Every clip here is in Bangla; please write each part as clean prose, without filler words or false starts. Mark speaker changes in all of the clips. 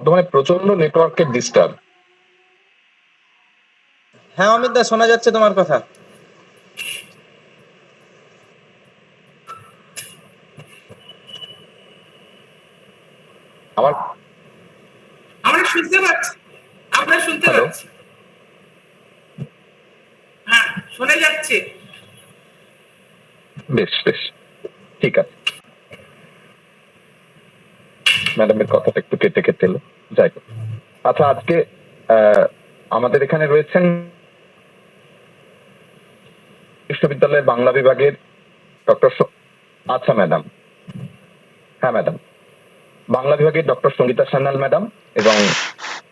Speaker 1: বর্ধমানে প্রচন্ড নেটওয়ার্কের ডিস্টার্ব।
Speaker 2: হ্যাঁ অমিত দা, শোনা যাচ্ছে তোমার কথা।
Speaker 1: আমার
Speaker 3: আমরা শুনতে পাচ্ছি, আমরা শুনতে
Speaker 1: হ্যালো,
Speaker 3: পাচ্ছি। হ্যাঁ, শোনা যাচ্ছে।
Speaker 1: বেশ বেশ, ঠিক আছে। ম্যাডামের কথাটা একটু কেটে কেটে এলো, যাই হোক। আচ্ছা, আজকে আমাদের এখানে রয়েছেন বিশ্ববিদ্যালয়ের বাংলা বিভাগের ডক্টর। আচ্ছা ম্যাডাম, হ্যাঁ ম্যাডাম, বাংলা বিভাগের ডক্টর সঙ্গীতা সান্যাল ম্যাডাম। এবং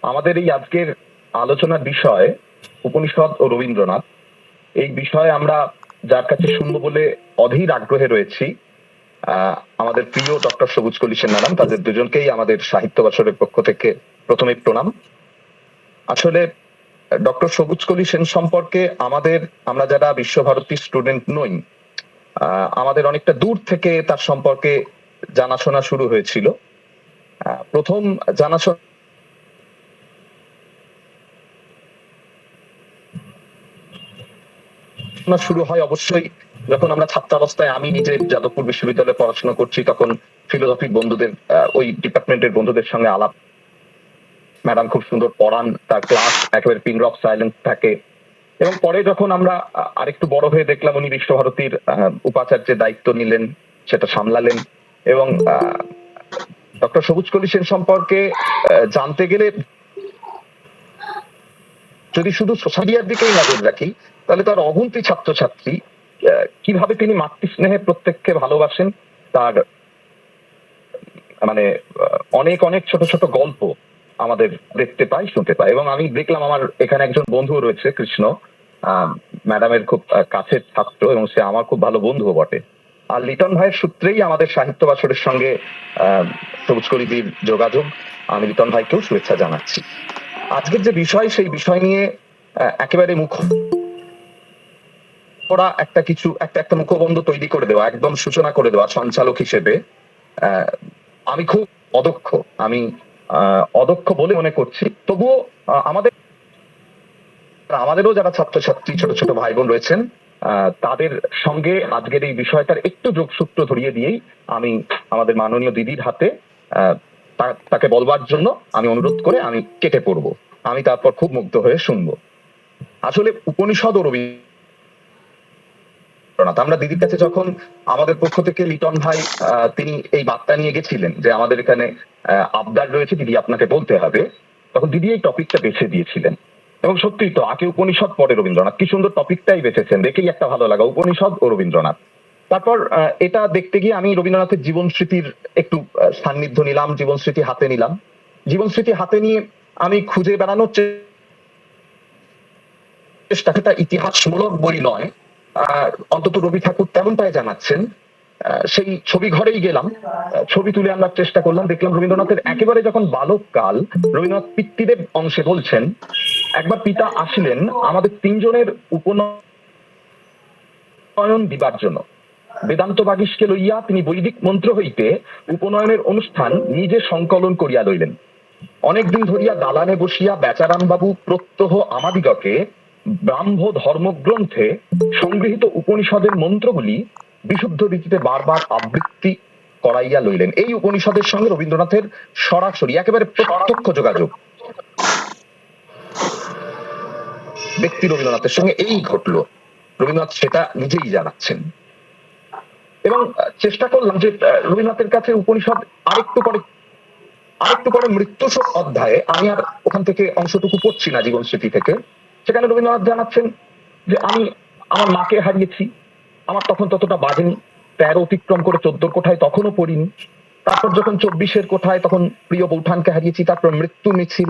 Speaker 1: আমাদের এই আজকের আলোচনার বিষয় উপনিষদ ও রবীন্দ্রনাথ। এই বিষয়ে আমরা যার কাছে শুনবো বলে অধীর আগ্রহে রয়েছি, আমাদের প্রিয় ডক্টর সবুজ কলি সেন ম্যাডাম। তাদের দুজনকেই আমাদের সাহিত্য বছরের পক্ষ থেকে প্রথমে প্রণাম। আসলে ডক্টর সবুজ কলি সেন সম্পর্কে আমরা যারা বিশ্বভারতীর স্টুডেন্ট নই, আমাদের অনেকটা দূর থেকে তার সম্পর্কে জানাশোনা শুরু হয়েছিল। প্রথম জানাশোনা শুরু হয় অবশ্যই যখন আমরা ছাত্রাবস্থায়, আমি নিজে যাদবপুর বিশ্ববিদ্যালয়ে পড়াশোনা করছি, তখন ফিলোসফির বন্ধুদের, ওই ডিপার্টমেন্টের বন্ধুদের সঙ্গে আলাপ। ম্যাডাম খুব সুন্দর পড়ান, তার ক্লাস একেবারে পিন ড্রপ সাইলেন্স থাকে। এবং পরে যখন আমরা আরেকটু বড় হয়ে দেখলাম উনি বিশ্বভারতীর উপাচার্যের দায়িত্ব নিলেন, সেটা সামলালেন। এবং ডক্টর সবুজ কলি সেন সম্পর্কে জানতে গেলে যদি শুধু সোশ্যাল মিডিয়ার দিকেই নজর রাখি, তাহলে তার অগুন্তি ছাত্রছাত্রী কিভাবে তিনি মাতৃস্নেহে প্রত্যেককে ভালোবাসেন, তার মানে অনেক অনেক ছোট ছোট গল্প আমাদের দেখতে পাই, শুনতে পাই। এবং আমি দেখলাম আমার এখানে একজন বন্ধু রয়েছে, কৃষ্ণ, ম্যাডামের খুব কাছের ছাত্র, এবং সে আমার খুব ভালো বন্ধুও বটে। আর লিটন ভাইয়ের সূত্রেই আমাদের সাহিত্য বছরের সঙ্গে সবুজ কলিদির যোগাযোগ। আমি লিটন ভাইকেও শুভেচ্ছা জানাচ্ছি। আজকের যে বিষয়, সেই বিষয় নিয়ে একেবারে একটা মুখবন্ধ তৈরি করে দেওয়া, একদম সূচনা করে দেওয়া সঞ্চালক হিসেবে আমি খুব অদক্ষ বলে মনে করছি। তবুও আমাদেরও যারা ছাত্রছাত্রী, ছোট ছোট ভাই বোন রয়েছেন, তাদের সঙ্গে আজকের এই বিষয়টার একটু যোগসূত্র ধরিয়ে দিয়েই আমি আমাদের মাননীয় দিদির হাতে তাকে বলবার জন্য আমি অনুরোধ করে আমি কেটে পড়ব। আমি তারপর খুব মুগ্ধ হয়ে শুনবো। আসলে উপনিষদ ও রবীন্দ্রনাথ, আমরা দিদির কাছে যখন আমাদের পক্ষ থেকে লিটন ভাই তিনি এই বার্তা নিয়ে গেছিলেন যে আমাদের এখানে আবদার রয়েছে, দিদি আপনাকে বলতে হবে, তখন দিদি এই টপিকটা বেছে দিয়েছিলেন। এবং সত্যিই তো, আগে উপনিষদ পরে রবীন্দ্রনাথ, কি সুন্দর টপিকটাই বেছেছেন, দেখেই একটা ভালো লাগা, উপনিষদ ও রবীন্দ্রনাথ। তারপর এটা দেখতে গিয়ে আমি রবীন্দ্রনাথের জীবন স্মৃতির একটু সান্নিধ্য নিলাম, জীবন স্মৃতি হাতে নিলাম। জীবন স্মৃতি হাতে নিয়ে আমি খুঁজে বেড়ানোর চেষ্টা, ইতিহাসমূলক বই নয়, অন্তত রবি ঠাকুর তেমনটাই জানাচ্ছেন। সেই ছবি ঘরেই গেলাম, ছবি তুলে আনার চেষ্টা করলাম। দেখলাম রবীন্দ্রনাথের একেবারে যখন বালককাল, রবীন্দ্রনাথ পিতৃদেব অংশে বলছেন, একবার পিতা আসিলেন আমাদের তিনজনের উপনয়ন দিবার জন্য। বেদান্ত বাগীশকে লইয়া তিনি বৈদিক মন্ত্র হইতে উপনয়নের অনুষ্ঠান নিজে সংকলন করিয়া লইলেন। অনেকদিন ধরিয়া দালানে বসিয়া বেচারাম বাবু প্রত্যহ আমাদিগকে ব্রাহ্ম ধর্মগ্রন্থে সংগৃহীত উপনিষদের মন্ত্রগুলি বিশুদ্ধ রীতিতে বারবার আবৃত্তি করাইয়া লইলেন। এই উপনিষদের সঙ্গে রবীন্দ্রনাথের সরাসরি একেবারে প্রত্যক্ষ যোগাযোগ ব্যক্তি রবীন্দ্রনাথের সঙ্গে এই ঘটলো, রবীন্দ্রনাথ সেটা নিজেই জানাচ্ছেন। এবং চেষ্টা করলাম যে রবীন্দ্রনাথের কাছে উপনিষদ আরেকটু পরে মৃত্যু শোক অধ্যায়ে, আমি আর ওখান থেকে অংশটুকু পড়ছি না জীবন স্মৃতি থেকে, সেখানে রবীন্দ্রনাথ জানাচ্ছেন যে আমি আমার মাকে হারিয়েছি, আমার তখন ততটা বাজেনি, 13 অতিক্রম করে 14 কোঠায় তখনও পড়িনি। তারপর যখন 24 কোঠায়, তখন প্রিয় বৌঠানকে হারিয়েছি, তারপর মৃত্যু মিছিল।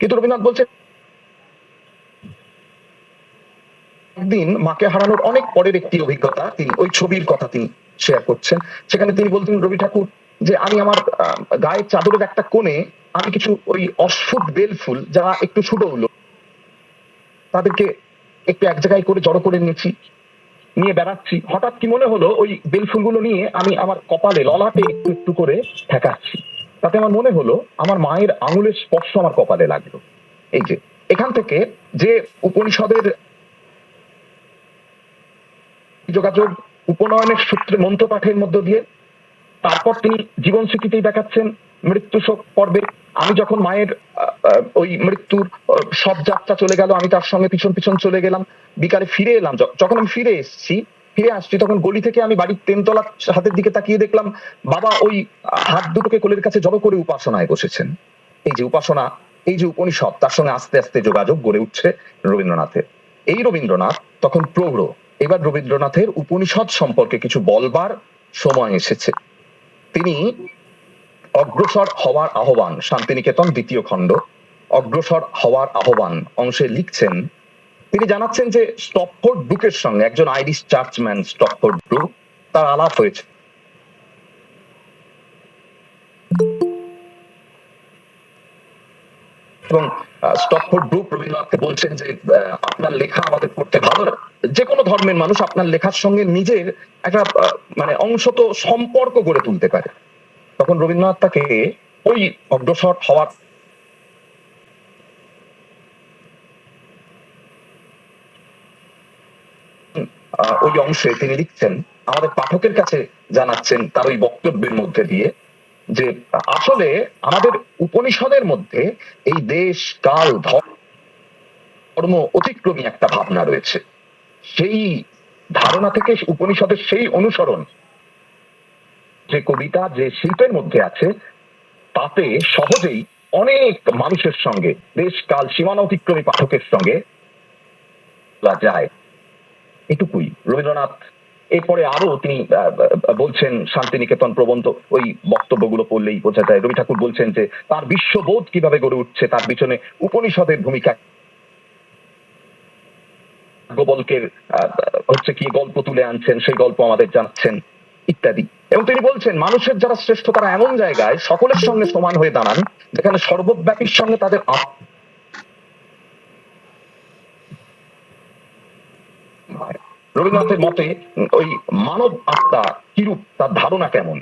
Speaker 1: কিন্তু রবীন্দ্রনাথ বলছে একদিন মাকে হারানোর অনেক পরের একটি অভিজ্ঞতা, তিনি ওই ছবির কথা তিনি শেয়ার করছেন। সেখানে তিনি বলতেন, রবি ঠাকুর, যে আমি আমার গায়ের চাদরের একটা কোণে আমি কিছু ওই অশ্বত্থ বেল ফুল, যারা একটু ছোট হলো, তাদেরকে একটু এক জায়গায় করে জড়ো করে নিয়ে বেড়াচ্ছি। হঠাৎ কি মনে হলো, ওই বেল ফুলগুলো নিয়ে আমি আমার কপালে, ললাটে একটু একটু করে ঠেকাচ্ছি। তাতে আমার মনে হলো আমার মায়ের আঙুলের স্পর্শ আমার কপালে লাগলো। এই যে এখান থেকে যে উপনিষদের যোগাযোগ উপনয়নের সূত্রে মন্ত্র পাঠের মধ্য দিয়ে, তারপর তিনি জীবন স্বীকৃতি দেখাচ্ছেন মৃত্যু শোক পর্বে। আমি যখন মায়ের ওই মৃত্যুর সব যাত্রা চলে গেল, আমি তার সঙ্গে পিছন পিছন চলে গেলাম। বিকালে ফিরে এলাম, যখন আমি ফিরে আসছি তখন গলি থেকে আমি বাড়ির 3 তলা হাতের দিকে তাকিয়ে দেখলাম বাবা ওই হাত দুটোকে কোলের কাছে জড়ো করে উপাসনায় বসেছেন। এই যে উপাসনা, এই যে উপনিষদ, তার সঙ্গে আস্তে আস্তে যোগাযোগ গড়ে উঠছে রবীন্দ্রনাথের। এই রবীন্দ্রনাথ তখন প্রৌঢ়। এবার রবীন্দ্রনাথের উপনিষদ সম্পর্কে কিছু বলবার সময় এসেছে। তিনি অগ্রসর হওয়ার আহ্বান, শান্তিনিকেতন 2য় খণ্ড, অগ্রসর হওয়ার আহ্বান অংশে লিখছেন, তিনি জানাচ্ছেন যে স্টপফোর্ড ব্রুকের সঙ্গে, একজন আইরিশ চার্চম্যান স্টপফোর্ড ব্রুক, তার আলাপ হয়েছে এবং স্টপফোর্ড ব্রুক রবীন্দ্রনাথকে বলছেন যে আপনার লেখা আমাদের পড়তে ভালো, যে কোনো ধর্মের মানুষ আপনার লেখার সঙ্গে নিজের একটা মানে অংশত সম্পর্ক গড়ে তুলতে পারে। তখন রবীন্দ্রনাথ তাকে ওই অগ্রসর হওয়ার ওই অংশে তিনি লিখছেন, আমাদের পাঠকের কাছে জানাচ্ছেন তার ওই বক্তব্যের মধ্যে দিয়ে যে আসলে আমাদের উপনিষদের মধ্যে এই দেশ কাল ধর্ম অতিক্রমী একটা ভাবনা রয়েছে। সেই ধারণা থেকে উপনিষদের সেই অনুসরণ যে কবিতা, যে শিল্পের মধ্যে আছে, তাতে সহজেই অনেক মানুষের সঙ্গে, দেশ কাল সীমানা অতিক্রমী পাঠকের সঙ্গে যায়। এটুকুই রবীন্দ্রনাথ। এরপরে আরো তিনি বলছেন, শান্তিনিকেতন প্রবন্ধ, ওই বক্তব্যগুলো পড়লেই বোঝা যায় রবি ঠাকুর বলছেন যে তার বিশ্ববোধ কিভাবে গড়ে উঠছে, তার পিছনে উপনিষদের ভূমিকা, গোবলকের হচ্ছে কি গল্প তুলে আনছেন, সেই গল্প আমাদের জানাচ্ছেন ইত্যাদি। এবং তিনি বলছেন মানুষের যারা শ্রেষ্ঠ তারা এমন জায়গায় সকলের সঙ্গে সমান হয়ে দাঁড়ান যেখানে সর্বব্যাপীর সঙ্গে তাদের রবীন্দ্রনাথের মতে ওই মানব আত্মা কিরূপ, তার ধারণা কেমন,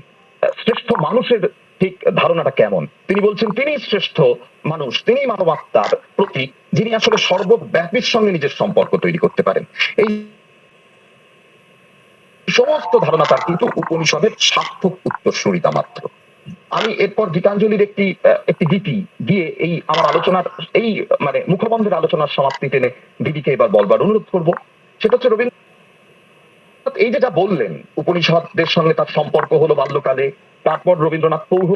Speaker 1: শ্রেষ্ঠ মানুষের ঠিক ধারণাটা কেমন, তিনি বলছেন তিনি শ্রেষ্ঠ মানুষ, তিনি মানব আত্মার প্রতীক, যিনি আসলে সর্বব্যাপীর সঙ্গে নিজের সম্পর্ক তৈরি করতে পারেন। এই সমস্ত ধারণা তার কিন্তু উপনিষদের সার্থক উত্তরসূরিতা মাত্র। আমি এরপর গীতাঞ্জলির একটি গীতি দিয়ে এই আমার আলোচনার এই মানে মুখবন্ধের আলোচনার সমাপ্তি টেনে দিদিকে এবার বলবার অনুরোধ করব। সেটা হচ্ছে রবীন্দ্র এই যেটা বললেন উপনিষদের সঙ্গে তার সম্পর্ক হলো বাল্যকালে, তারপর রবীন্দ্রনাথ পৌঢ়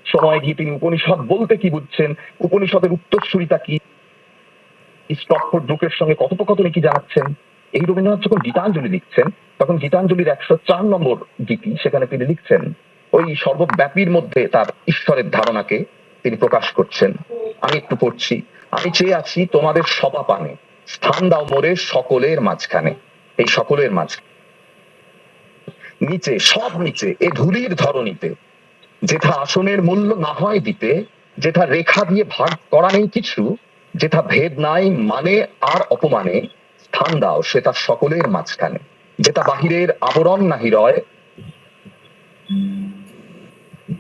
Speaker 1: সময়ে গিয়ে তিনি উপনিষদ বলতে কি বুঝছেন, উপনিষদের উত্তরসূরিতা কি, স্টপফোর্ড ব্রুকের সঙ্গে কথোপকথনে কি জানাচ্ছেন। এই রবীন্দ্রনাথ যখন গীতাঞ্জলি লিখছেন তখন গীতাঞ্জলির 104 নম্বর গীতি, সেখানে তিনি লিখছেন ওই সর্বব্যাপীর মধ্যে তার ঈশ্বরের ধারণাকে তিনি প্রকাশ করছেন। আমি একটু পড়ছি, আমি চেয়ে আছি তোমাদের সপাপানে, স্থান দাও মোরে সকলের মাঝখানে। এই সকলের মাঝখানে নিচে, সব নিচে এ ধূলির ধরণীতে, যেথা আসনের মূল্য না হয় দিতে, যেথা রেখা দিয়ে ভাগ করা নেই কিছু, যেথা ভেদ নাই মানে আর অপমানে, স্থান দাও সেটা সকলের মাঝখানে। যেটা বাহিরের আবরণ নাহি রয়,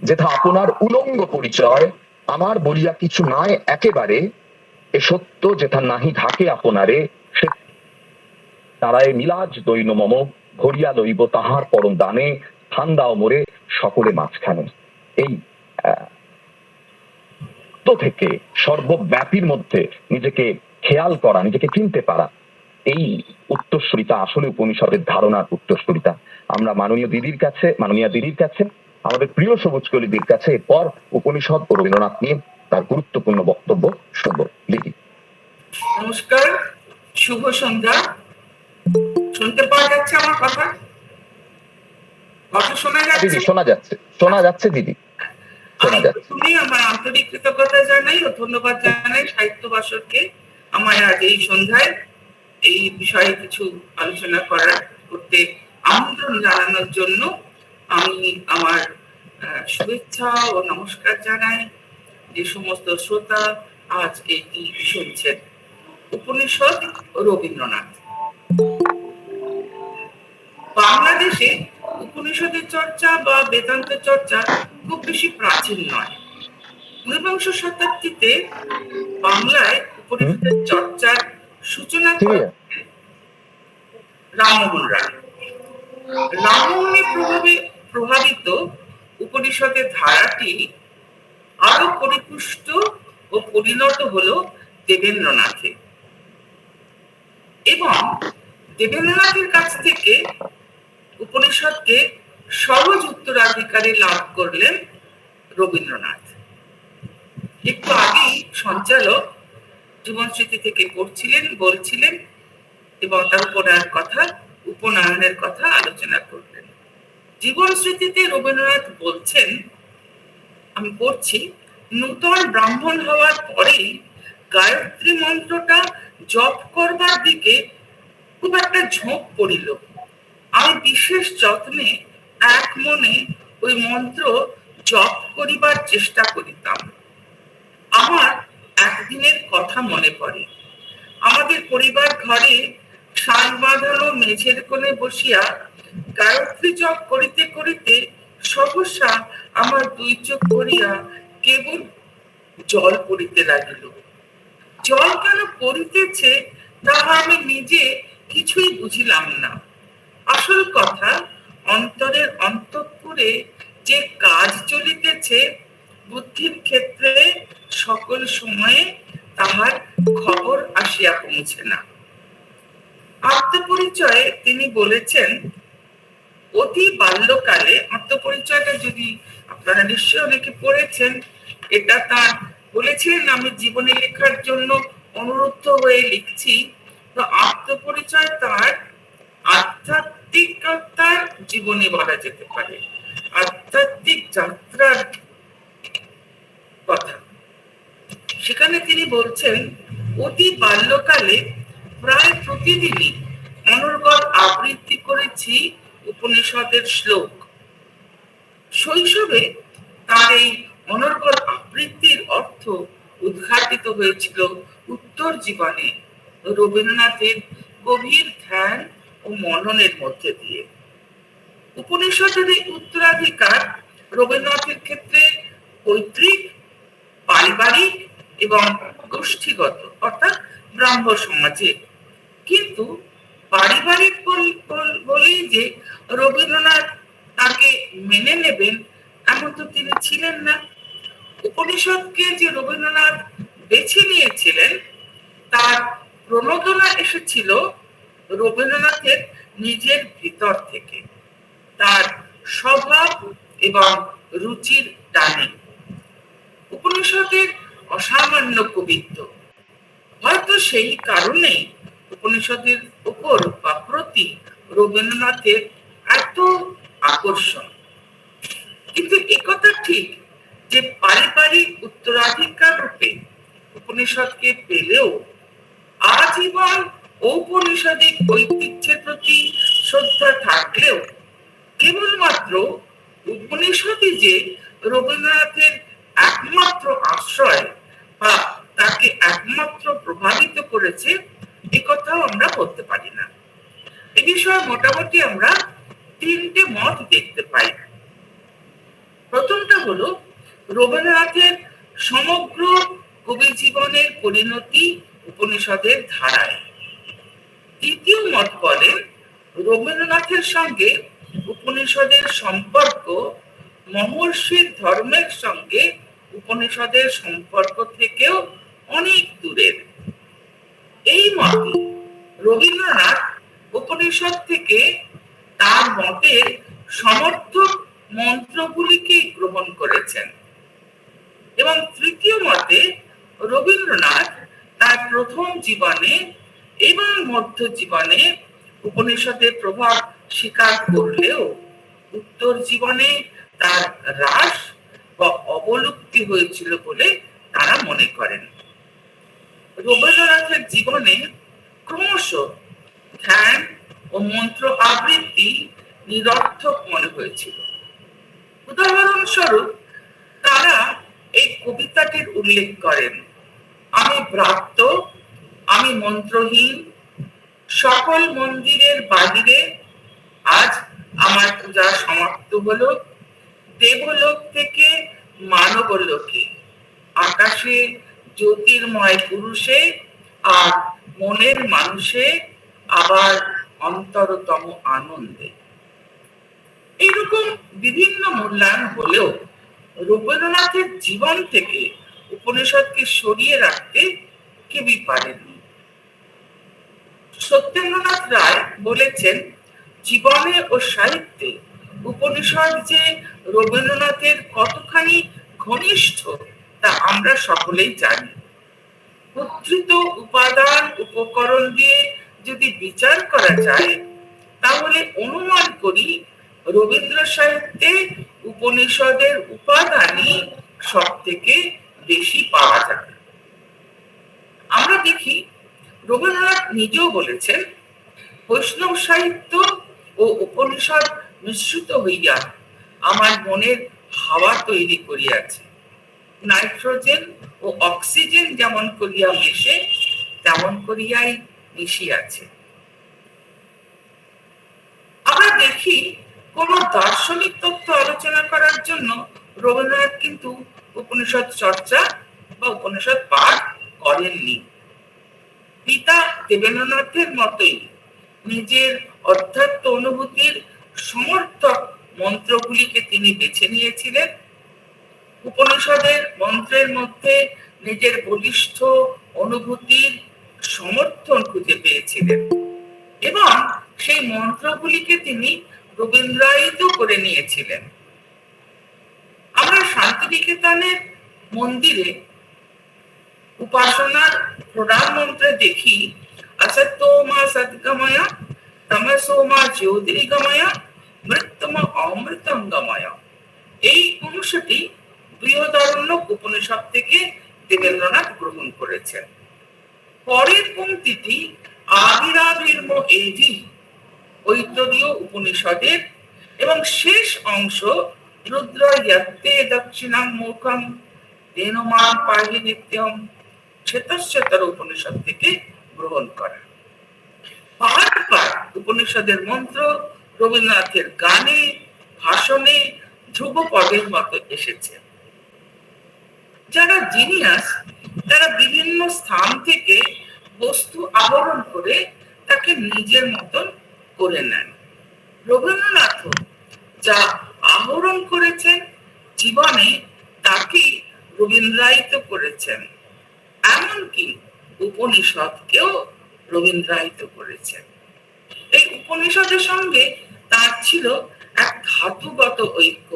Speaker 1: যেথা আপনার উলঙ্গ পরিচয়, আমার বলিয়া কিছু নাই একেবারে, এ সত্য যেথা নাহি ঢাকে আপনারে, সে তারায় মিলাজ দৈন মম, ভরিয়া লইব তাহার পরম দানে, স্থান দাও মোরে সকলে মাঝখানে। এই থেকে সর্বব্যাপীর মধ্যে নিজেকে খেয়াল করা, নিজেকে চিনতে পারা, এই উত্তরসূরিতা আসলে উপনিষদের ধারণার উত্তরসূরিতা। আমরা মাননীয় দিদির কাছে, আমাদের প্রিয় সবুজ কলিদির কাছে এরপর উপনিষদ ও রবীন্দ্রনাথ নিয়ে তার গুরুত্বপূর্ণ বক্তব্য শুনবো। দিদি
Speaker 3: নমস্কার, শুভ সন্ধ্যা। শুনতে পাওয়া যাচ্ছে আমার কথা? কথা শোনা
Speaker 1: দিদি
Speaker 3: যাচ্ছে?
Speaker 1: শোনা যাচ্ছে দিদি, শোনা যাচ্ছে।
Speaker 3: আমি আমার আন্তরিক কৃতজ্ঞতা জানাই ও ধন্যবাদ জানাই সাহিত্য বাসরকে আমায় আজ এই সন্ধ্যায় এই বিষয়ে কিছু আলোচনা করতে আমন্ত্রণ জানানোর জন্য। আমি আমার শুভেচ্ছা ও নমস্কার জানাই যে সমস্ত শ্রোতা আজ এটি শুনছেন। উপনিষদ ও রবীন্দ্রনাথ। বাংলাদেশে উপনিষদের চর্চা বা বেদান্তের চর্চা খুব বেশি প্রাচীন নয়। ঊনবিংশ শতাব্দীতে বাংলায় উপনিষদের চর্চার সূচনা করেন রামমোহন রায়। রামমোহনের প্রভাবে প্রভাবিত উপনিষদের ধারাটি আরো পরিপুষ্ট ও পরিণত হলো দেবেন্দ্রনাথে, এবং দেবেন্দ্রনাথের কাছ থেকে উপনিষদকে সহজ উত্তরাধিকারী লাভ করলেন রবীন্দ্রনাথ। একটু আগেই সঞ্চালক জীবন স্মৃতি থেকে বলছিলেন এবং তার উপনয়নের কথা আলোচনা করলেন। জীবন স্মৃতিতে রবীন্দ্রনাথ বলছেন, আমি পড়ছি, নূতন ব্রাহ্মণ হওয়ার পরেই গায়ত্রী মন্ত্রটা জপ করবার দিকে খুব একটা ঝোঁক পড়িল। আমি বিশেষ যত্নে এক মনে ওই মন্ত্র জপ করিবার চেষ্টা করিতাম। আমার একদিনের কথা মনে পড়ে। আমাদের পরিবার ঘরে শাল বাঁধানো মেঝের কোণে বসিয়া গায়ত্রী জপ করিতে করিতে সহসা আমার দুই চোখ ভরিয়া কেবল জল পড়িতে লাগিল। জল কেন পড়িতেছে তাহা আমি নিজে কিছুই বুঝিলাম না। আসল কথা, অন্তরের অন্তঃপুরে যে কাজ চলিতেছে বুদ্ধির ক্ষেত্রে সকল সময়ে তাহার খবর আসিয়া পৌঁছে না। আত্মপরিচয়ে তিনি বলেছেন, অতি বাল্যকালে, আত্মপরিচয়টা যদি আপনারা নিশ্চয়ই অনেকে পড়েছেন, এটা তার বলেছিলেন, আমি জীবনী লেখার জন্য অনুরুদ্ধ হয়ে লিখছি। তো আত্মপরিচয় তার আধ্যাত্মিকতার জীবনী বলা যেতে পারে, আধ্যাত্মিক যাত্রার কথা। সেখানে তিনি বলছেন, অতি বাল্যকালে প্রায় প্রতিদিনই অনর্গল আবৃত্তি করেছি উপনিষদের শ্লোক। শৈশবে তার এই অনর্গল আবৃত্তির অর্থ উদ্ঘাটিত হয়েছিল উত্তর জীবনে রবীন্দ্রনাথের গভীর ধ্যান ও মননের মধ্যে দিয়ে। উপনিষদের এই উত্তরাধিকার রবীন্দ্রনাথের ক্ষেত্রে পৈতৃক, পারিবারিক এবং গোষ্ঠীগত, অর্থাৎ ব্রাহ্ম সমাজে। কিন্তু পারিবারিক বলেই যে রবীন্দ্রনাথ তাকে মেনে নেবেন এমন তো তিনি ছিলেন না। উপনিষদকে যে রবীন্দ্রনাথ বেছে নিয়েছিলেন তার প্রণোদনা এসেছিল রবীন্দ্রনাথের নিজের ভিতর থেকে, তার স্বভাব এবং রুচির টানে। উপনিষদের অসামান্য কবিত্ব, হয়তো সেই কারণেই উপনিষদের উপর বা প্রতি রবীন্দ্রনাথের এত আকর্ষণ। কিন্তু একথা ঠিক যে পারিবারিক উত্তরাধিকার রূপে উপনিষদকে পেলেও আজীবন ঔপনিষদিক ঐতিহ্যের প্রতি শ্রদ্ধা থাকলেও কেবলমাত্র উপনিষদই যে রবীন্দ্রনাথের একমাত্র আশ্রয় বা তাকে একমাত্র প্রভাবিত করেছে একথাও আমরা বলতে পারি না। এ বিষয়ে মোটামুটি আমরা তিনটে মত দেখতে পাই। প্রথমটা হলো রবীন্দ্রনাথের সমগ্র কবি জীবনের পরিণতি উপনিষদের ধারায়। দ্বিতীয় মত বলেন রবীন্দ্রনাথের সঙ্গে উপনিষদের সম্পর্ক মহর্ষির ধর্মের সঙ্গে উপনিষদের সম্পর্ক থেকেও অনেক দূরের। এই মতে রবীন্দ্রনাথ উপনিষদ থেকে তার মতের সমর্থক মন্ত্রগুলিকে গ্রহণ করেছেন। এবং তৃতীয় মতে রবীন্দ্রনাথ তার প্রথম জীবনে এবং মধ্য জীবনে উপনিষদের প্রভাব স্বীকার করলেও উত্তর জীবনে তার হ্রাস বা অবলুপ্তি হয়েছিল বলে তারা মনে করেন। রবীন্দ্রনাথের জীবনে ক্রমশ ধ্যান ও মন্ত্র আবৃত্তি নিরর্থক মনে হয়েছিল। উদাহরণস্বরূপ তারা এই কবিতাটির উল্লেখ করেন, আমি ব্রাত্য, আমি মন্ত্রহীন, সকল মন্দিরের বাহিরে আজ আমার পূজা সমাপ্ত হলো, দেবলোক থেকে মানবলোকে আকাশে জ্যোতির্ময় পুরুষে, আর মনের মানুষে আবার অন্তরতম আনন্দে। এইরকম বিভিন্ন মূল্যায়ন হলেও রবীন্দ্রনাথের জীবন থেকে উপনিষদকে সরিয়ে রাখতে কেউই পারেনি। সত্যেন্দ্রনাথ রায় বলেছেন, জীবনে ও সাহিত্যে উপনিষদ যে রবীন্দ্রনাথের কতখানি ঘনিষ্ঠ তা আমরা সকলেই জানি। উদ্ধৃত উপাদান উপকরণ দিয়ে যদি বিচার করা যায়, তাহলে অনুমান করি রবীন্দ্র সাহিত্যে উপনিষদের উপাদানই সব থেকে বেশি পাওয়া যাবে। আমরা দেখি রবীন্দ্রনাথ নিজেও বলেছেন, বৈষ্ণব সাহিত্য ও উপনিষদ মিশ্রিত হইয়া আমার মনের হাওয়া তৈরি করিয়াছে। নাইট্রোজেন ও অক্সিজেন যেমন করিয়া মেশে, তেমন করিয়াই মিশিয়াছে। আমরা দেখি কোন দার্শনিক তত্ত্ব আলোচনা করার জন্য রবীন্দ্রনাথ কিন্তু উপনিষদ চর্চা বা উপনিষদ পাঠ করেননি। পিতা দেবেন্দ্রনাথের মতোই নিজের অধ্যাত্ম অনুভূতির সমর্থক মন্ত্রগুলিকে তিনি বেছে নিয়েছিলেন। উপনিষদের মন্ত্রের মধ্যে নিজের বলিষ্ঠ অনুভূতির সমর্থন খুঁজে পেয়েছিলেন এবং সেই মন্ত্রগুলিকে তিনি রবীন্দ্রায়িত করে নিয়েছিলেন। আমরা শান্তিনিকেতনের মন্দিরে উপাসনার প্রধান মন্ত্রে দেখি, असत्तोमा सद्गमय तमसोमा ज्योतिर्गमय মৃত্যুমা অমৃতম গময়। এই অংশটি বৃহদারণ্যক উপনিষদ থেকে দেবেন্দ্রনাথ গ্রহণ করেছেন। পরের পংক্তিটি আবিরাবির্ম এধি ঐতরীয় উপনিষদের এবং শেষ অংশ রুদ্র ইয়াত্তে দক্ষিণাং মুখম তেনমাম পাহি নিত্যম শ্বেতশ্বেতর উপনিষদ থেকে গ্রহণ করা। বারবার উপনিষদের মন্ত্র রবীন্দ্রনাথের গানে, ভাষণে ধ্রুব পদের মতো এসেছে। যারা জিনিয়াস তারা বিভিন্ন স্থান থেকে বস্তু আহরণ করে তাকে নিজের মতন করে নেন। রবীন্দ্রনাথ যা আহরণ করেছেন জীবনে তাকে রবীন্দ্রায়িত করেছেন, এমনকি উপনিষদকেও রবীন্দ্রায়িত করেছেন। এই উপনিষদের সঙ্গে তার ছিল এক ধাতুগত ঐক্য।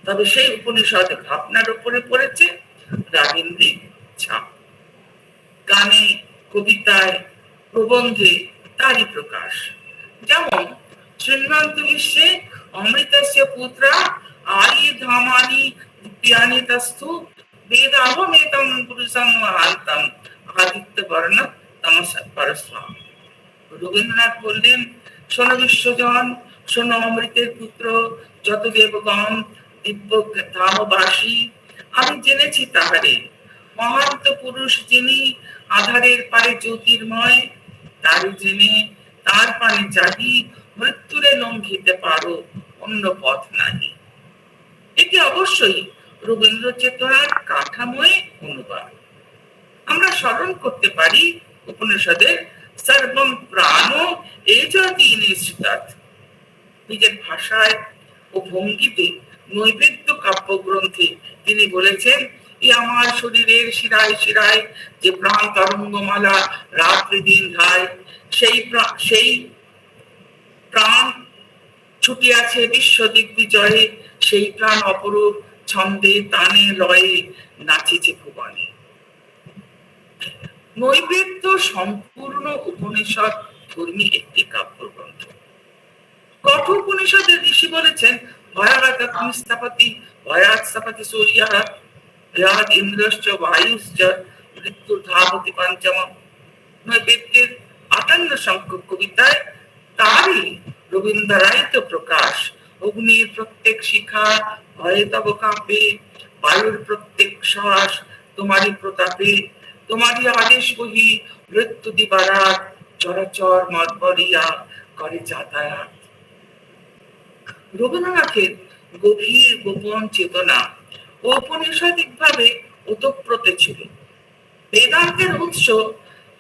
Speaker 3: তবে সেই উপনিষদ ভাবনার উপরে পড়েছে রাবীন্দ্রিক ছাপ। গানে, কবিতায়, প্রবন্ধে তারই প্রকাশ। যেমন শ্রীমন্ত বিশ্বে অমৃতস্য পুত্রা আয়ি ধামানি দিব্যানি তস্থু বেদাহমেতম পুরুষং মহান্তম আদিত্য বর্ণ তমসা পরস্পরম। রবীন্দ্রনাথ বললেন, শোনো বিশ্বজন, শোনো অমৃতের পুত্র যত দেবগণ দিব্য ধামবাসী, আমি জেনেছি তাহারে মহান্ত পুরুষ যিনি আধারের পারে জ্যোতির্ময়, তার জেনে তার পানে চাহি মৃত্যুরে লঙ্ঘিতে পারো, অন্য পথ নাই। এটি অবশ্যই রবীন্দ্র চেতনার কাঠামোয় অনুবাদ। আমরা স্মরণ করতে পারি উপনিষদের সর্বম প্রাণ এজতি নিশ্চিতাৎ। নিজের ভাষায় ও ভঙ্গিতে নৈবেদ্য কাব্যগ্রন্থে তিনি বলেছেন, এই আমার শরীরের শিরায় শিরায় যে প্রাণ তরঙ্গমালা রাত্রি দিন ধায়, সেই প্রাণ ছুটিয়াছে বিশ্ব দিগ্বিজয়ে, সেই প্রাণ অপরূপ ছন্দে তানে লয়ে নাচিছে ভুবনে। নৈবেদ্য সম্পূর্ণ উপনিষদ ধর্মী একটি কাব্যগ্রন্থ। কঠোপনিষদের ঋষি বলেছেন, ভয়াগাত স্থাপতি ভয়াৎ স্থাপতি সূর্যঃ ভয়াৎ ইন্দ্রশ্চ বায়ুশ্চ মৃত্যুর ধাবতি পঞ্চমম। নৈবেদ্যের ৫৮ সংখ্যক কবিতায় তারই রবীন্দ্রায়িত প্রকাশ। অগ্নির প্রত্যেক শিখা ভয়ে তব কাঁপে, বায়ুর প্রত্যেক শ্বাস তোমারই প্রতাপে, তোমারই আদেশ বহি মৃত্যু দিবারাত, চরাচর মদবরিয়া করে যাতায়াত। রবীন্দ্রনাথের গভীর গোপন চেতনা ঔপনিষদিক ভাবে ওতপ্রোত ছিল। বেদান্তের উৎস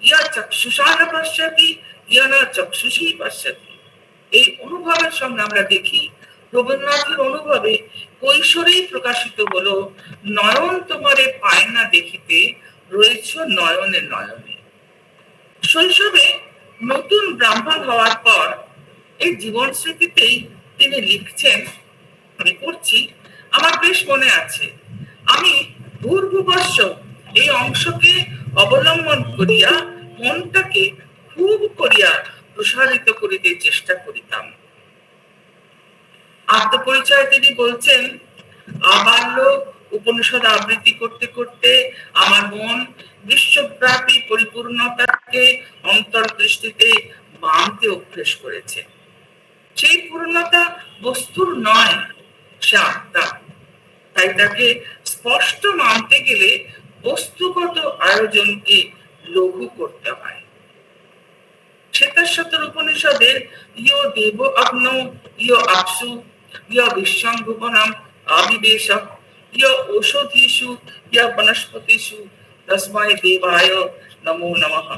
Speaker 3: ইয়া চক্ষুষান পশ্যতি ইয়া না চক্ষুষী পশ্যতি। এই অনুভবের সঙ্গে আমরা দেখি রবীন্দ্রনাথের অনুভবে কৈশোরেই প্রকাশিত হলো নয়ন তোমারে পায় না দেখিতে রয়েছ নয়নে নয়নে। শৈশবে নতুন ব্রাহ্মণ হওয়ার পর এই জীবন স্মৃতিতেই তিনি লিখছেন, আমি পড়ছি, আমার বেশ মনে আছে, আমি ভূর্ভুবস্য এই অংশকে অবলম্বন করিয়া মনটাকে খুব করিয়া প্রসারিত করিতে চেষ্টা করিতাম। আত্মপরিচয় তিনি বলছেন, আবাল্য উপনিষদ আবৃত্তি করতে করতে আমার মন বিশ্বব্যাপী পরিপূর্ণতাকে অন্তর্দৃষ্টিতে বাঁধতে অভ্যেস করেছে। সেই পূর্ণতা বস্তুর নয়, সে আত্মা। তাই তাকে স্পষ্ট মানতে গেলে বস্তুগত আয়োজনকে লঘু করতে হয়। শ্বেতাশ্বতর উপনিষদের ইয় দেব অগ্ন ইয় আপসু ইয় বিশ্বম্ভুবনম আবিবেশ ইয় ঔষধীষু ইয় বনস্পতিষু তস্মায় দেবায় নমো নমঃ।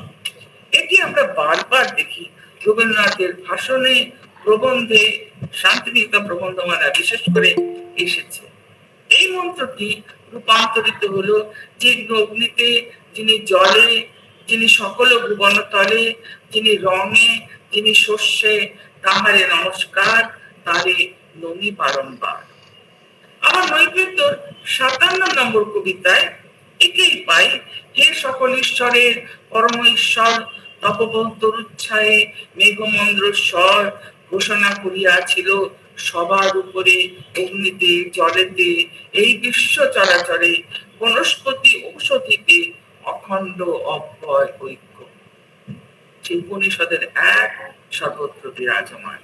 Speaker 3: এটি আমরা বারবার দেখি রবীন্দ্রনাথের ভাষণে, প্রবন্ধে, শান্তিনিকেতন প্রবন্ধমালা বিশেষ করে এসেছে। এই মন্ত্রটি রূপান্তরিত হলো, যিনি অগ্নিতে, যিনি জলে, যিনি সকল ভুবন তলে, যিনি রঙে, যিনি শস্যে, তাহারে নমস্কার, তারে নমি বারংবার। আমার নৈবেদ্যর ৫৭ নম্বর কবিতায় একেই পাই, হে সকল ঈশ্বরের পরম ঈশ্বর তপবন্তরুচ্ছায়ে মেঘমন্দ্র স্বর ঘোষণা করিয়াছিল সবার উপরে, অগ্নিতে, জলেতে, এই বিশ্ব চরাচরে, বনস্পতি ঔষধিতে অখণ্ড অব্যয় ঐক্য। সেই উপনিষদের এক সর্বত্র বিরাজমান।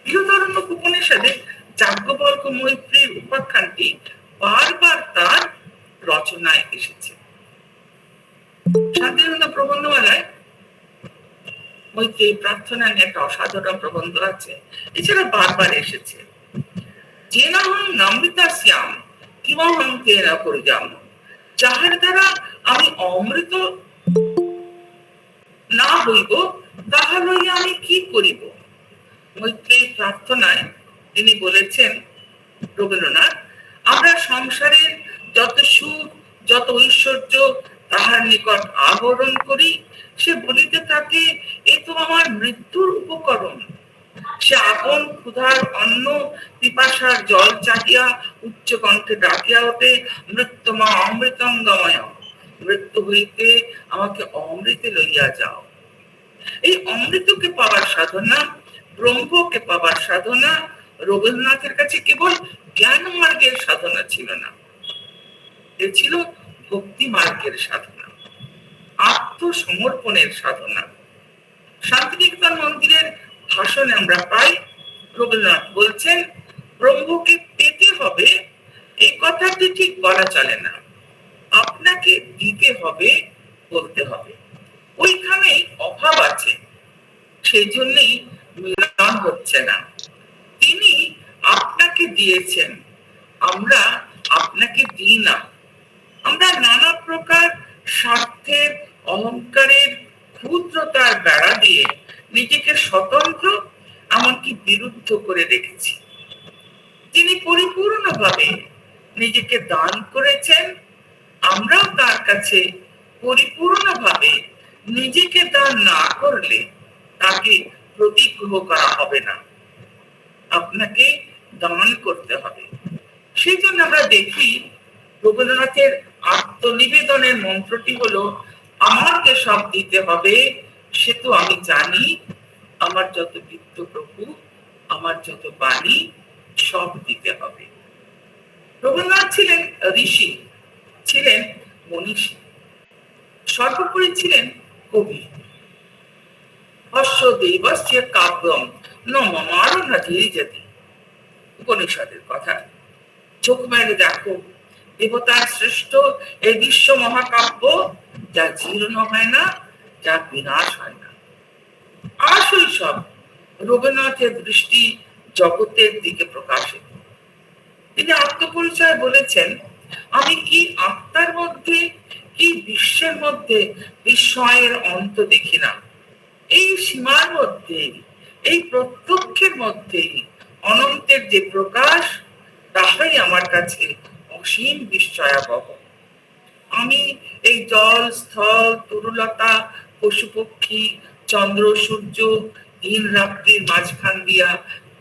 Speaker 3: বৃহদারণ্য উপনিষদে যাজ্ঞবল্ক্য মৈত্রীর উপাখ্যানটি বারবার তার রচনায় এসেছে। শান্তিনিকেতন প্রবন্ধমালায় মৈত্রী প্রার্থনা নিয়ে একটা অসাধারণ প্রবন্ধ আছে, এছাড়া বারবার এসেছে। যেনাহং নমৃতাস্যাম কিমহং তেন পরিজাম, যাহার দ্বারা আমি অমৃত না হইব তাহা লইয়া আমি কি করিব। মৈত্রীর প্রার্থনায় তিনি বলেছেন, রবীন্দ্রনাথ, আমরা সংসারের যত সুখ, যত ঐশ্বর্য তাহার নিকট আহরণ করি, সে বলিতে থাকে, এ তো আমার মৃত্যুর উপকরণ। সে আপন ক্ষুধার অন্ন পিপাসার জল চাহিয়া উচ্চ কণ্ঠে ডাকিয়া ওঠে, মৃত্যুমা অমৃতঙ্গময়, মৃত্যু হইতে আমাকে অমৃতে লইয়া যাও। এই অমৃতকে পাওয়ার সাধনা, ব্রহ্মকে পাওয়ার সাধনা রবীন্দ্রনাথের কাছে কেবল জ্ঞান মার্গের সাধনা ছিল না, এ ছিল ভক্তি মার্গের সাধনা, আত্মসমর্পণের সাধনা। শান্তিনিকেতন মন্দিরের ভাষণে আমরা পাই, রবীন্দ্রনাথ বলছেন, ব্রহ্মকে পেতে হবে এই কথাটি ঠিক বলা চলে না, আপনাকে দিতে হবে বলতে হবে। ওইখানেই অভাব আছে, সেই জন্যই মিলন হচ্ছে না। তিনি আপনাকে দিয়েছেন, আমরা আপনাকে দিই না। আমরা নানা প্রকার স্বার্থের, অহংকারের, ক্ষুদ্রতার বেড়া দিয়ে নিজেকে স্বতন্ত্র, এমনকি বিরুদ্ধ করে রেখেছি। তিনি পরিপূর্ণভাবে নিজেকে দান করেছেন, আমরাও তার কাছে পরিপূর্ণভাবে নিজেকে দান না করলে তাকে প্রতিগ্রহ করা হবে না, আপনাকে দান করতে হবে। সেই জন্য আমরা দেখি রবীন্দ্রনাথের আত্মনিবেদনের মন্ত্রটি হলো, আমাকে সব দিতে হবে, সে তো আমি জানি, আমার যত বিত্ত প্রভু, আমার যত বাণী, সব দিতে হবে। রবীন্দ্রনাথ ছিলেন ঋষি, ছিলেন মনীষী, সর্বোপরি ছিলেন কবি। হর্ষ দেবস্য কাব্যম ন মমারো ন ধীরিজতি, উপনিষদের কথা। চোখ মেলে দেখো, দেবতার শ্রেষ্ঠ এই বিশ্ব মহাকাব্য, যা জীর্ণ হয় না, যা বিনাশ হয় না। আসল সব রবীন্দ্রনাথের দৃষ্টি জগতের দিকে প্রকাশিত। তিনি আত্মপরিচয় বলেছেন, আমি কি আত্মার মধ্যে কি বিশ্বের মধ্যে বিস্ময়ের অন্ত দেখি না। এই সীমার মধ্যে, এই প্রত্যক্ষের মধ্যে অনন্তের যে প্রকাশ, তাহাই আমার কাছে অসীম বিস্ময়াবহ। আমি এই জল, স্থল, তরুলতা, পশু পক্ষী, চন্দ্র সূর্য, দিন রাত্রির মাঝখান দিয়া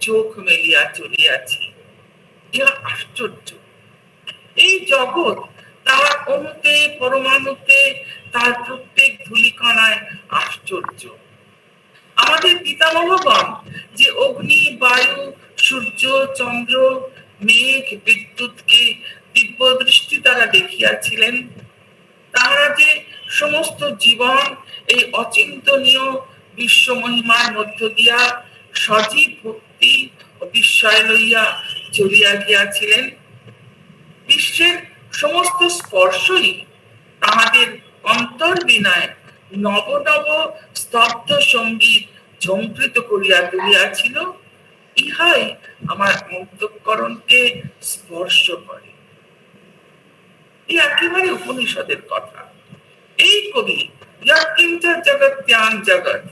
Speaker 3: চোখ মেলিয়া চলিয়াছি। ইহা আশ্চর্য। এই জগৎ তার অণুতে, পরমাণুতে, তার প্রত্যেক ধূলিকণায় আশ্চর্য। আমাদের পিতামহগণ যে অগ্নি, বায়ু, সূর্য, চন্দ্র, মেঘ, বিদ্যুৎকে দিব্য দৃষ্টি দ্বারা দেখিয়াছিলেন, তাহারা যে সমস্ত জীবন এই অচিন্তনীয় বিশ্ব মহিমার মধ্য দিয়া সজীব ভক্তি ও বিস্ময় লইয়া চলিয়া গিয়াছিলেন, বিশ্বের সমস্ত স্পর্শই তাহাদের অন্তর বিনয় নব নব স্তব্ধ সঙ্গীত ঝঙ্কৃত করিয়া তুলিয়াছিল, ইহাই আমার অন্তঃকরণকে স্পর্শ করে। এই একেবারে উপনিষদের কথা। এই কবি ইয়াৎকিঞ্চ জগত্যাং জগৎ,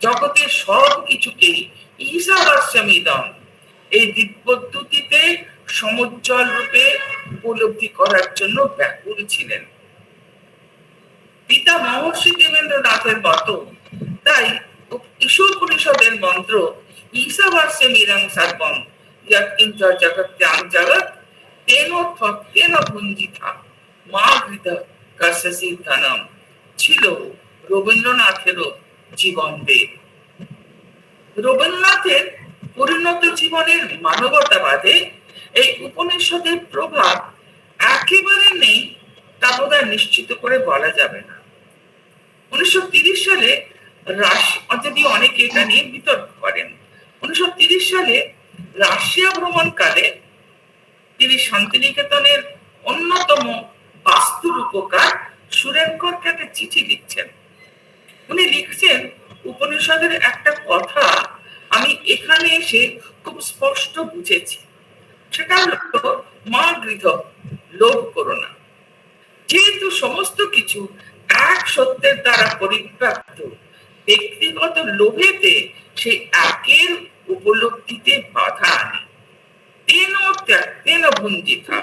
Speaker 3: জগতের সব কিছুকেই ঈশাবাস্যমিদং, এই দিব্যদ্যুতিতে সমুজ্জ্বল রূপে উপলব্ধি করার জন্য ব্যাকুল ছিলেন। পিতা মহর্ষি দেবেন্দ্রনাথের মতো তাই ঈশ্বর পরিষদের মন্ত্র ঈশাবাস্যমিদং সর্বং ইয়াৎকিঞ্চ জগত্যাং জগৎ তেন ভুঞ্জিতা মা হৃদ কাশ্যসি ধনম ছিল রবীন্দ্রনাথেরও জীবন বেদ। রবীন্দ্রনাথের পরিণত জীবনের মানবতাবাদে এই উপনিষদের প্রভাব একেবারে নেই তা বোধহয় নিশ্চিত করে বলা যাবে না। 1930 সালে যদি অনেকে এটা নিয়ে বিতর্ক করেন, 1930 সালে রাশিয়া ভ্রমণকালে তিনি শান্তিনিকেতনের অন্যতম বাস্তু রূপকার সুরেনকরকে একটা চিঠি লিখছেন। উনি লিখছেন, উপনিষদের একটা কথা আমি এখানে এসে খুব স্পষ্ট বুঝেছি, সেটা হলো মা গৃহ, লোভ করো না। যেহেতু সমস্ত কিছু এক সত্যের দ্বারা পরিব্যাপ্ত, ব্যক্তিগত লোভেতে সে একের উপলব্ধিতে বাধা আনে। তেন ভুঞ্জিতা,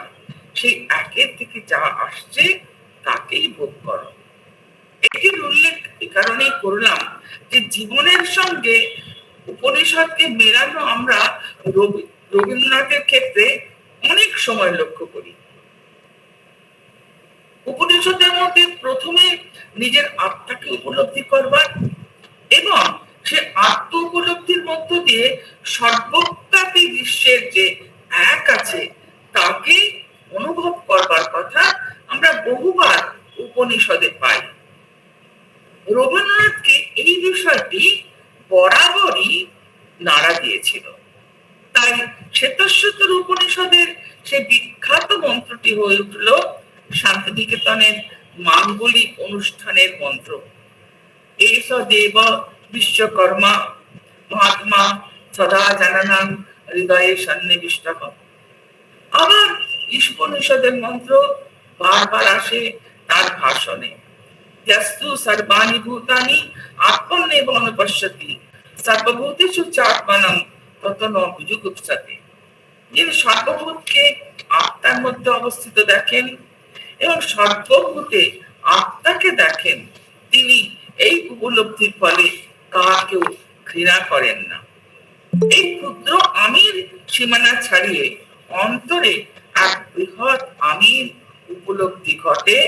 Speaker 3: সেই একের থেকে যা আসছে তাকেই ভোগ করো। এটির উল্লেখ এ কারণেই করলাম যে জীবনের সঙ্গে উপনিষদকে মেলানো আমরা রবীন্দ্রনাথের ক্ষেত্রে অনেক সময় লক্ষ্য করি। উপনিষদের মধ্যে প্রথমে নিজের আত্মাকে উপলব্ধি করবার এবং সে আত্ম উপলব্ধির মধ্য দিয়ে সর্বব্যাপী বিশ্বের যে এক আছে তাকে অনুভব করবার কথা আমরা বহুবার উপনিষদে পাই। রবীন্দ্রনাথকে এই বিষয়টি বরাবরই নাড়া দিয়েছিল। তাই শ্বেতশ্বতর উপনিষদের সে বিখ্যাত মন্ত্রটি হয়ে উঠল শান্তিনিকেতনের মাঙ্গলিক অনুষ্ঠানের মন্ত্র, এস দেব বিশ্বকর্মা মহাত্মা সদা জানানাং হৃদয়ে সন্নিবিষ্টঃ। আবার উপনিষদের মন্ত্র বারবার আসে তার ভাষণে, যস্তু সর্বাণি ভূতানি আত্মন্যেব অনুপশ্যতি সর্বভূতেষু চাত্মানং তত ন বিজুগুপ্সতে। যিনি সর্বভূতকে আত্মার মধ্যে অবস্থিত দেখেন এবং সর্বভূতে আত্মাকে দেখেন, তিনি এই উপলব্ধির ফলে কাকেও ঘৃণা করেন না। এই ক্ষুদ্র আমির সীমানা ছাড়িয়ে অন্তরে এক বৃহৎ আমির উপলব্ধি ঘটে,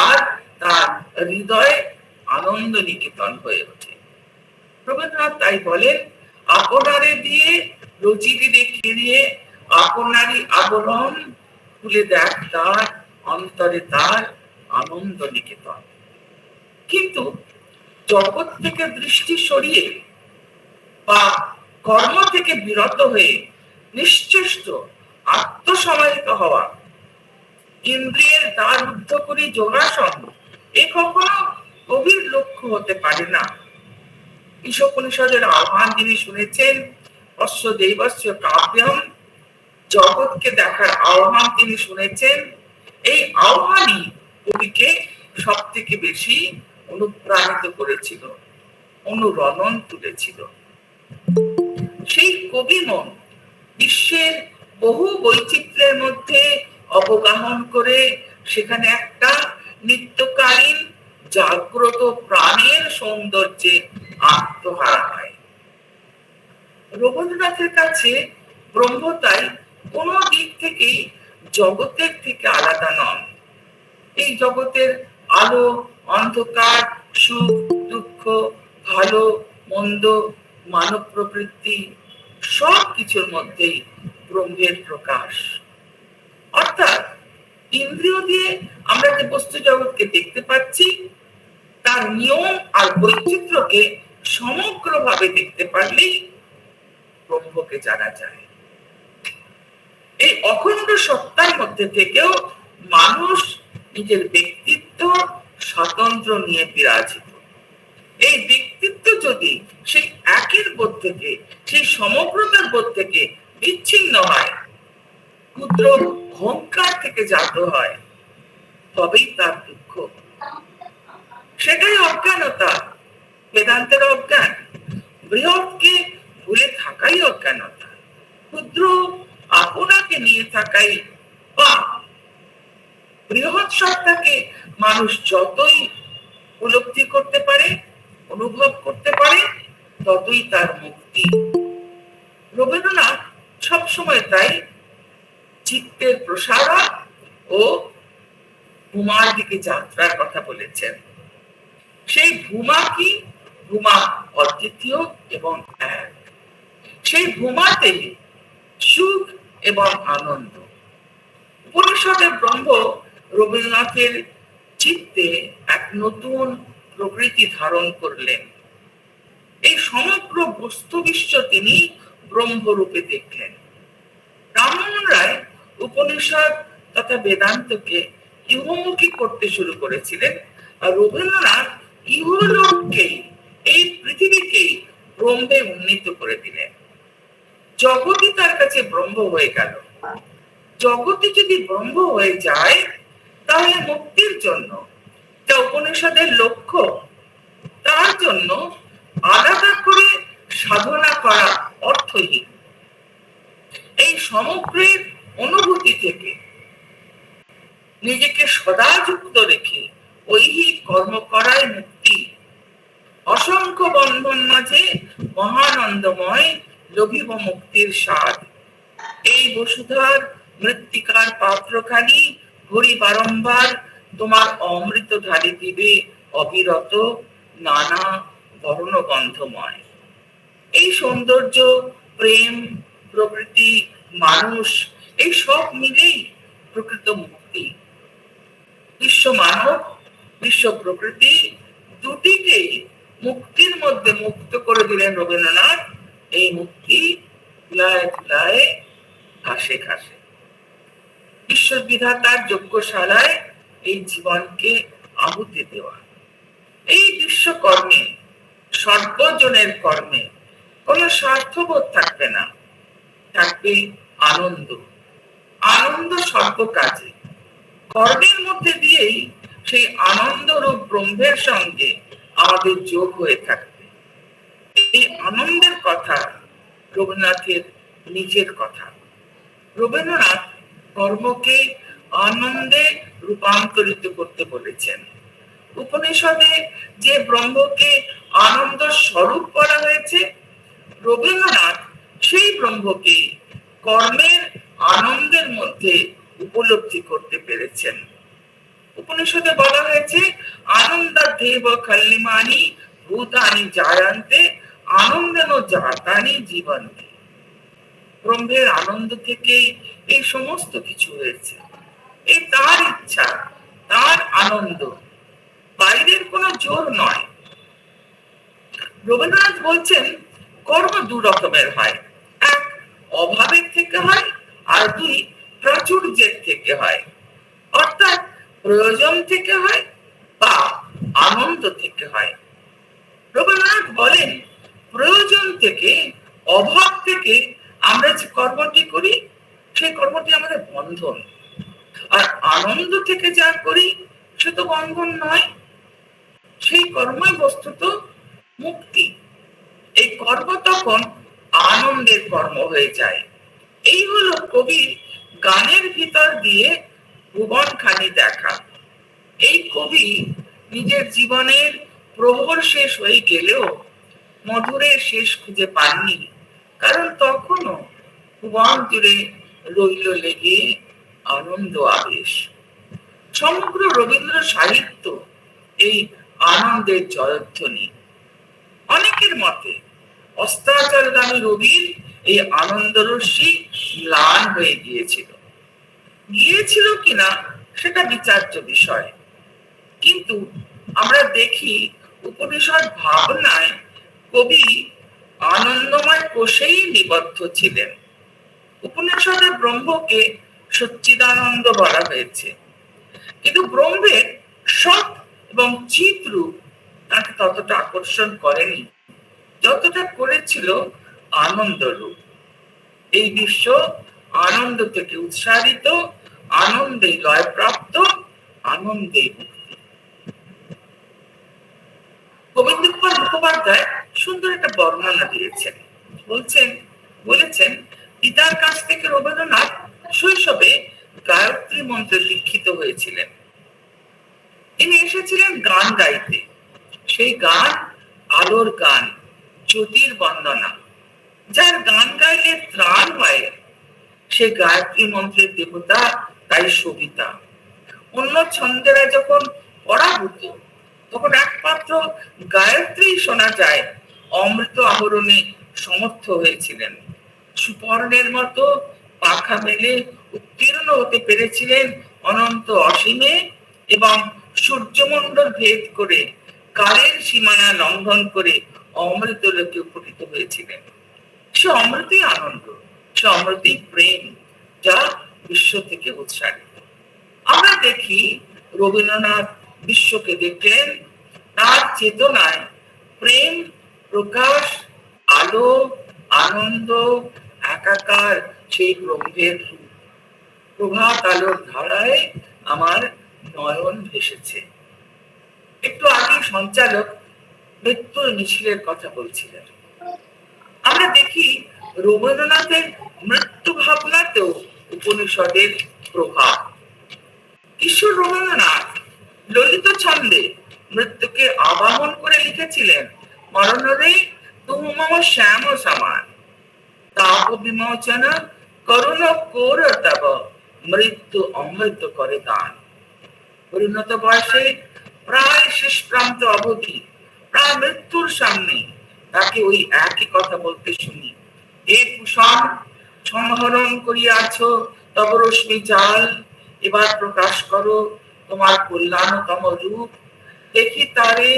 Speaker 3: আর তার হৃদয়ে আনন্দ নিকেতন হয়ে ওঠে। রবীন্দ্রনাথ তাই বলেন, আপনারে দিয়ে রচিরে দেখিয়ে দিয়ে আপনারই আবরণ খুলে দেখ তার অন্তরে তার আনন্দ নিকেতন। কিন্তু জগৎ থেকে দৃষ্টি সরিয়ে বা কর্ম থেকে বিরত হয়ে নিশ্চেষ্ট আত্মসমাহিত হওয়া, ইন্দ্রিয়ের দ্বার রুদ্ধ করে যোগাসন, এ কখনো গভীর লক্ষ্য হতে পারে না। ঈশোপনিষদের আহ্বান যিনি শুনেছেন, অশ্ব দেবস্য কাব্যম জগৎকে দেখার আহ্বান তিনি শুনেছেন। এই আহ্বানই কবিকে সব থেকে বেশি অনুপ্রাণিত করেছিল, অনুরণন তুলেছিল। সেই কবি মন বিশ্বের বহু বৈচিত্র্যের মধ্যে অবগাহন করে সেখানে একটা নিত্যকালীন জাগ্রত প্রাণের সৌন্দর্যে আত্মহারা হয়। রবীন্দ্রনাথের কাছে ব্রহ্ম তাই কোনো দিক থেকেই জগতের থেকে আলাদা নন। এই জগতের আলো অন্ধকার, সুখ দুঃখ, ভালো মন্দ, মানব প্রবৃত্তি সব কিছুর মধ্যেই ব্রহ্মের প্রকাশ। অর্থাৎ ইন্দ্রিয় দিয়ে আমরা যে বস্তু জগৎকে দেখতে পাচ্ছি তার নিয়ম আর বৈচিত্র্যকে সমগ্রভাবে দেখতে পারলেই ব্রহ্মকে জানা যায়। এই অখণ্ড সত্তার মধ্যে থেকেও মানুষ নিজের ব্যক্তিত্ব স্বতন্ত্র নিয়ে বিরাজিত। এই ব্যক্তিত্ব যদি সেই একের বোধ থেকে, সেই সমগ্রতার বোধ থেকে বিচ্ছিন্ন হয়, ক্ষুদ্র অহংকার থেকে জাত হয়, তবেই তার দুঃখ। সেটাই অজ্ঞানতা, বেদান্তের অজ্ঞান। বৃহৎকে ভুলে থাকাই অজ্ঞানতা, ক্ষুদ্র আপনাকে নিয়ে থাকাই পাপ। বৃহৎ সত্তাকে মানুষ যতই উপলব্ধি করতে পারে, অনুভব করতে পারে, ততই তার মুক্তি। রবীন্দ্রনাথ সবসময় তাই চিত্তের প্রসারণ ও ভূমার দিকে যাত্রার কথা বলেছেন। সেই ভূমা কি? ভূমা অদ্বিতীয় এবং এক। সেই ভূমাতে সুখ এবং আনন্দ। উপনিষদের ব্রহ্ম রবীন্দ্রনাথের চিত্তে এক নতুন প্রকৃতি ধারণ করলেন। এই সমগ্র বস্তু বিশ্ব তিনি ব্রহ্মরূপে দেখলেন। রামমোহন রায় উপনিষদ তথা বেদান্তকে ইহমুখী করতে শুরু করেছিলেন, আর রবীন্দ্রনাথ ইহলোককেই, এই পৃথিবীকেই ব্রহ্মে উন্নীত করে দিলেন। জগৎই তার কাছে ব্রহ্ম হয়ে গেল। জগৎই যদি ব্রহ্ম হয়ে যায়, তাহলে মুক্তির জন্য যা উপনিষদের লক্ষ্য, তার জন্য আলাদা করে সাধনা করা অর্থহীন। এই সমগ্রের অনুভূতি থেকে নিজেকে সদা যুক্ত রেখে ঐহিক কর্ম করাই মুক্তি। অসংখ্য বন্ধন মাঝে মহানন্দময় লভিব মুক্তির স্বাদ। এই বসুধার মৃত্তিকার পাত্রখানি ঘড়ি বারংবার তোমার অমৃত ঢালি দিবে অবিরত, নানা বর্ণগন্ধময়। এই সৌন্দর্য, প্রেম, প্রকৃতি, মানুষ, এই সব মিলেই প্রকৃত মুক্তি। বিশ্ব মানব, বিশ্ব প্রকৃতি দুটিকেই মুক্তির মধ্যে মুক্ত করে দিলেন রবীন্দ্রনাথ। এই মুক্তি ধুলায় ধুলায়, ঘাসে ঘাসে। ঈশ্বর বিধাতার যজ্ঞশালায় এই জীবনকে আহুতি দেওয়া। এই বিশ্বকর্মে, সর্বজনের কর্মে কোনো স্বার্থবোধ থাকবে না, থাকবে আনন্দ। আনন্দ সর্ব কাজে। কর্মের মধ্যে দিয়েই সেই আনন্দরূপ ব্রহ্মের সঙ্গে আমাদের যোগ হয়ে থাকবে। এই আনন্দের কথা রবীন্দ্রনাথের নিজের কথা। রবীন্দ্রনাথ কর্মকে আনন্দে রূপান্তরিত করতে বলেছেন। উপনিষদে যে ব্রহ্মকে আনন্দ স্বরূপ করা হয়েছে, রবীন্দ্রনাথ সেই ব্রহ্মকে কর্মের আনন্দের মধ্যে উপলব্ধি করতে পেরেছেন। উপনিষদে বলা হয়েছে আনন্দাদেব কল্যাণী ভূতানি জায়ন্তে আনন্দেন জাতানি জীবন্তে। ব্রহ্মের আনন্দ থেকেই এই সমস্ত কিছু হয়েছে। এই তার ইচ্ছা, তার আনন্দ, বাইরের কোনো জোর নয়। রবীন্দ্রনাথ বলছেন কর্ম দু রকমের হয়, এক অভাবের থেকে হয়, আর দুই প্রাচুর্যের থেকে হয়। অর্থাৎ প্রয়োজন থেকে হয় বা আনন্দ থেকে হয়। রবীন্দ্রনাথ বলেন প্রয়োজন থেকে, অভাব থেকে আমরা যে কর্মটি করি সেই কর্মটি আমাদের বন্ধন। আর আনন্দ থেকে যা করি সে তো বন্ধন নয়, সেই কর্মই বস্তুত মুক্তি। এই কর্ম তখন আনন্দের কর্ম হয়ে যায়। এই হলো কবির গানের ভিতর দিয়ে ভুবন খানি দেখা। এই কবি নিজের জীবনের প্রহর শেষ হয়ে গেলেও মধুরের শেষ খুঁজে পাননি, কারণ তখনও ভুবন জুড়ে রইল লেগে আনন্দ আবেশ। সমগ্র রবীন্দ্র সাহিত্য এই আনন্দের জয়ধ্বনি। অনেকের মতে অস্তাচলগামী রবির এই আনন্দ রশ্মি ম্লান হয়ে গিয়েছিল কিনা সেটা বিচার্য বিষয়। কিন্তু আমরা দেখি উপনিষদ ভাবনায় কবি আনন্দময় কোষেই নিবদ্ধ ছিলেন। উপনিষদে ব্রহ্মকে সচ্চিদানন্দ বলা হয়েছে, কিন্তু ব্রহ্মের সৎ এবং চিৎ রূপ তাকে ততটা আকর্ষণ করেনি যতটা করেছিল আনন্দ রূপ। এই বিশ্ব আনন্দ থেকে উৎসারিত, আনন্দে লয়প্রাপ্ত, আনন্দে মুক্তি। গোবিন্দকুমার মুখোপাধ্যায় সুন্দর একটা বর্ণনা দিয়েছেন। বলেছেন পিতার কাছ থেকে রবীন্দ্রনাথ শৈশবে গায়ত্রী মন্ত্রে দীক্ষিত হয়েছিলেন। তিনি এসেছিলেন গান গাইতে। সেই গান আলোর গান, জ্যোতির বন্দনা। যার গান গাইলে ত্রাণ হয় সে গায়ত্রী মন্ত্রের দেবতা, তাই সবিতা। অন্য ছন্দেরা যখন পরাভূত তখন একমাত্র গায়ত্রী শোনা যায়। অমৃত আহরণে সমর্থ হয়েছিলেন। সুপর্ণের মতো পাখা মেলে উত্তীর্ণ হতে পেরেছিলেন অনন্ত অসীমে, এবং সূর্যমণ্ডল ভেদ করে কালের সীমানা লঙ্ঘন করে অমৃত লোকে উপনীত হয়েছিলেন। সে অমৃতই আনন্দ, সে অমৃতই প্রেম, যা বিশ্ব থেকে উৎসারিত। আমরা দেখি রবীন্দ্রনাথ বিশ্বকে দেখলেন তার চেতনায় প্রেম, প্রকাশ, আলো, আনন্দ, একাকার সেই ব্রহ্মের রূপ। প্রভাত আলোর ধারায় আমার নয়ন ভেসেছে। একটু আগে সঞ্চালক মৃত্যুর মিছিলের কথা বলছিলেন। আমরা দেখি রবীন্দ্রনাথের মৃত্যু ভাবনাতেও উপনিষদের প্রভাব। কিশোর রবীন্দ্রনাথ ললিত ছন্দে মৃত্যুকে আবাহন করে লিখেছিলেন, মরণরে তুম মম শ্যাম সমান, তাপ বিমোচন করুণ কোর তব, মৃত্যু অমৃত করে দান। পরিণত বয়সে প্রায় শেষ প্রান্ত অবধি, প্রায় মৃত্যুর সামনে তাকে ওই একই কথা বলতে শুনি, হে কুসুম সংহরণ করিয়াছ তব রশ্মি জাল, এবার প্রকাশ করো তোমার কল্যাণতম রূপ। দেখি তারে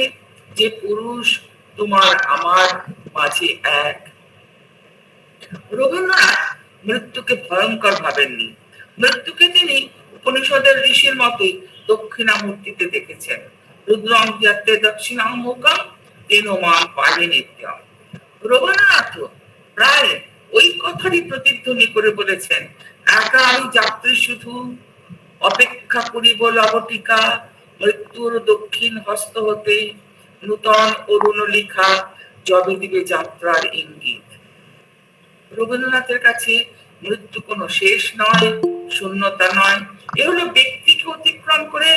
Speaker 3: যে পুরুষ তোমার আমার মাঝে এক। রবীন্দ্রনাথ মৃত্যুকে ভয়ঙ্কর ভাবেননি। মৃত্যুকে তিনি উপনিষদের ঋষির মতোই দক্ষিণামূর্তিতে দেখেছেন। রুদ্রং যাতে দক্ষিণামুখম তেন মান পায়ে নিত্যম। রবীন্দ্রনাথ প্রায় ওই কথারই প্রতিধ্বনি করে বলেছেন, একা আমি যাত্রী শুধু, অপেক্ষা করিব লবটিকা, মৃত্যুর দক্ষিণ হস্ত হতে নূতন অরুণ লিখা জবে দিবে যাত্রার ইঙ্গিত। রবীন্দ্রনাথের কাছে মৃত্যু কোনো শেষ নয়, শূন্যতা নয়। এ হলো ব্যক্তিকে অতিক্রম করে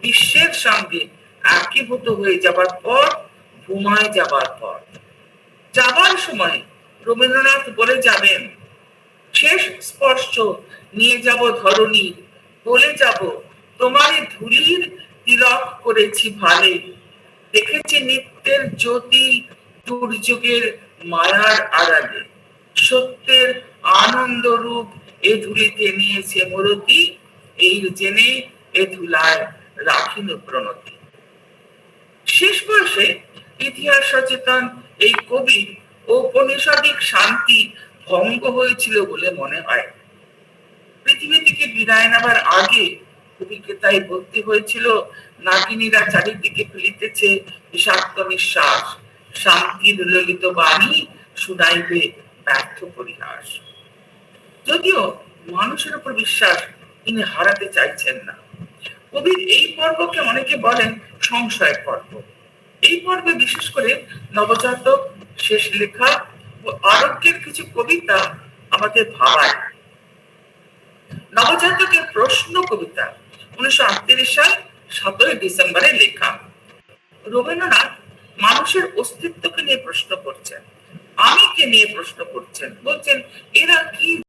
Speaker 3: বিশ্বের সঙ্গে একীভূত হয়ে যাবার পর, ঘুমায় যাবার পর। যাবার সময় রবীন্দ্রনাথ বলে যাবেন, শেষ স্পর্শ নিয়ে যাব ধরণী, বলে যাব তোমারই ধুলির তিলক করেছি ভালে, দেখেছি নিত্যের জ্যোতি দুর্যোগের মায়ার আড়ালে, সত্যের আনন্দ রূপ এ ধুলিতে নিয়েছে মূরতি, এই জেনে এ ধুলায় রাখিন প্রণতি। শেষ বয়সে ইতিহাস সচেতন এই কবি ঔপনিষদিক শান্তি ভঙ্গ হয়েছিল বলে মনে হয়। পৃথিবী থেকে বিদায় নেবার আগে কবিকে তাই বলতে হয়েছিল, নাগিনীরা চারিদিকে ফেলিতেছে বিষাক্ত নিঃশ্বাস, শান্তির ললিত বাণী শুনাইবে ব্যর্থ পরিহাস। যদিও মানুষের উপর বিশ্বাস তিনি হারাতে চাইছেন না। কবির এই পর্বকে অনেকে বলেন সংশয় পর্ব। এই পর্বে বিশেষ করে নবজাতক, শেষ লেখা ও আরোগ্যের কিছু কবিতা আমাদের ভাবায়। নবজাতকের প্রশ্ন কবিতা 1938 সাল 17 ডিসেম্বরে লেখা। রবীন্দ্রনাথ মানুষের অস্তিত্বকে নিয়ে প্রশ্ন করছেন, আমিকে নিয়ে প্রশ্ন করছেন, বলছেন এরা কি